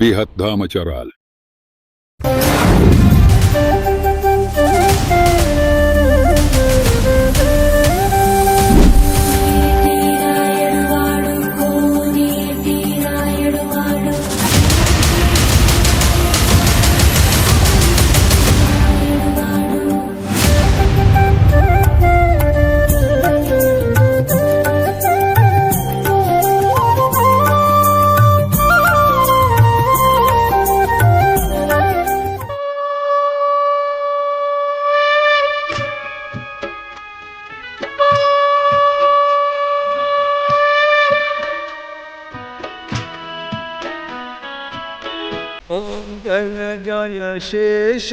વિહતધામચરાલ. जय जय शेष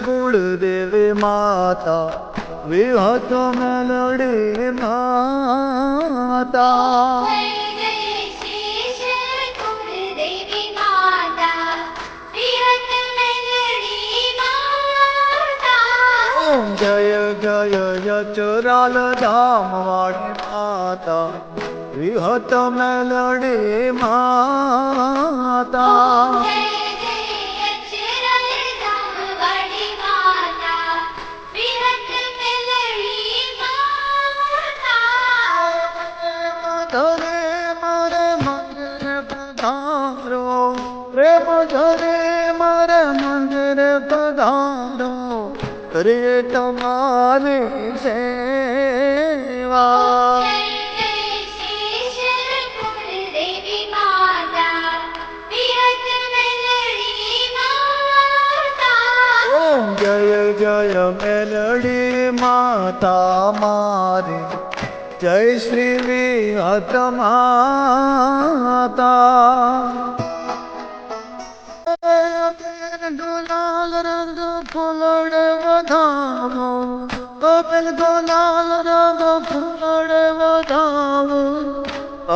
कुलदेवी माता विहत मेलडी माता जय जय यचराल धाम वाणी माता विहत मेलडी माता प्रेम धरे मारे मंदिर पधारो करे तुम्हारी सेवा जय जय मेलडी माता मारी जय श्री विहत माता गुलाल रंग फूलड़ बधाओ कपिल गुलाल रंग फूलड़ बधाओ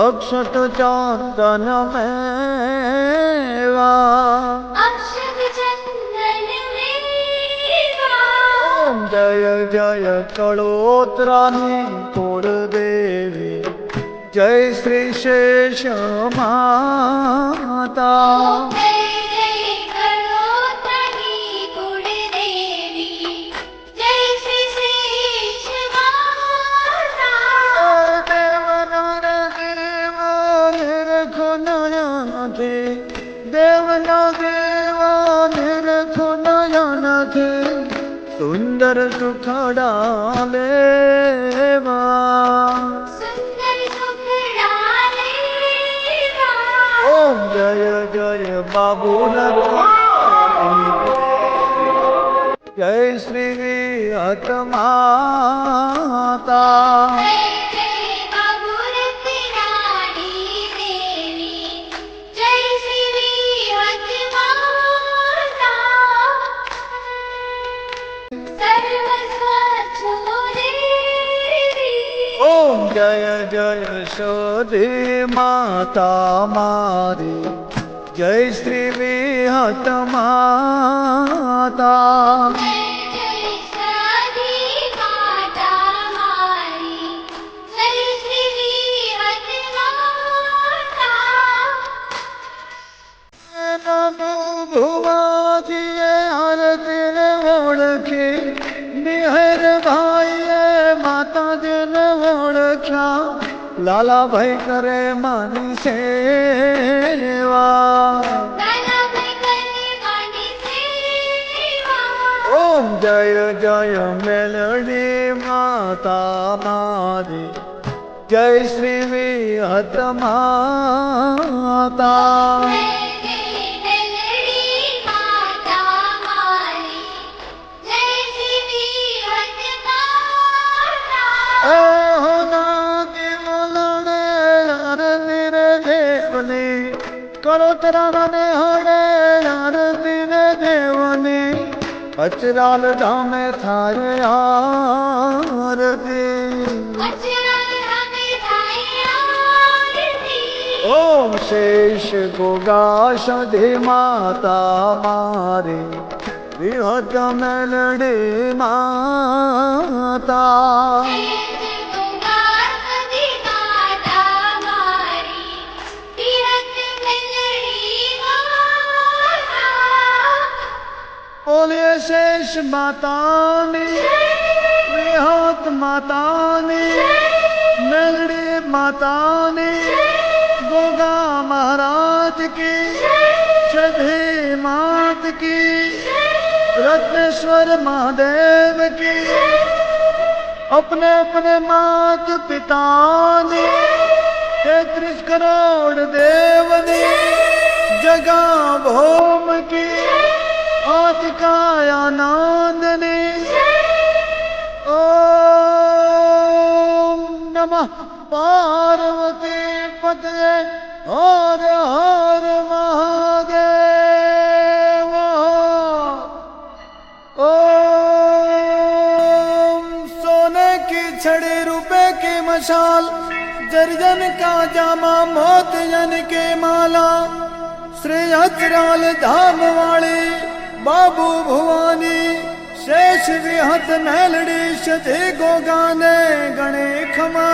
अक्षत चंदन मेवा जय जय कड़ोत्रानी कुलदेवी जय श्री शेष माता देवना देवा निरखो नयन थे सुंदर सुखड़ा लेवा ओम जय जय बाबू जय श्री विहत माता ओम जय जय यशोदे माता मारी जय श्री विहत माता भुआ दिए हर दिल ओढ़के निहर भाई माता दिल ओढ़ा लाला भाई करे मानी सेवा ओम जय जय मेलडी माता मारी जय श्री विहत माता करो तेरा ने होने आरती ने देवनी अचराल धाम थारे आरती ओम शेष गोगाशधि माता मारी विहत मेलडी माता शेष मातानी विहत मातानी मेलड़ी मातानी गोगा महाराज की श्रद्धे मात की रत्नेश्वर महादेव की अपने अपने मात पिता ने 33 करोड़ देव ने जगा भौम की आतिकायानंद ने ओम नमः पार्वती पतये हर हर महादेव ओम सोने की छड़ी रुपए की मशाल जर्जन का जामा मोतियन के माला श्री अचराल धाम वाली बाबू भुवानी शेष विहत मेलड़ी शधे गोगाने गणे खमा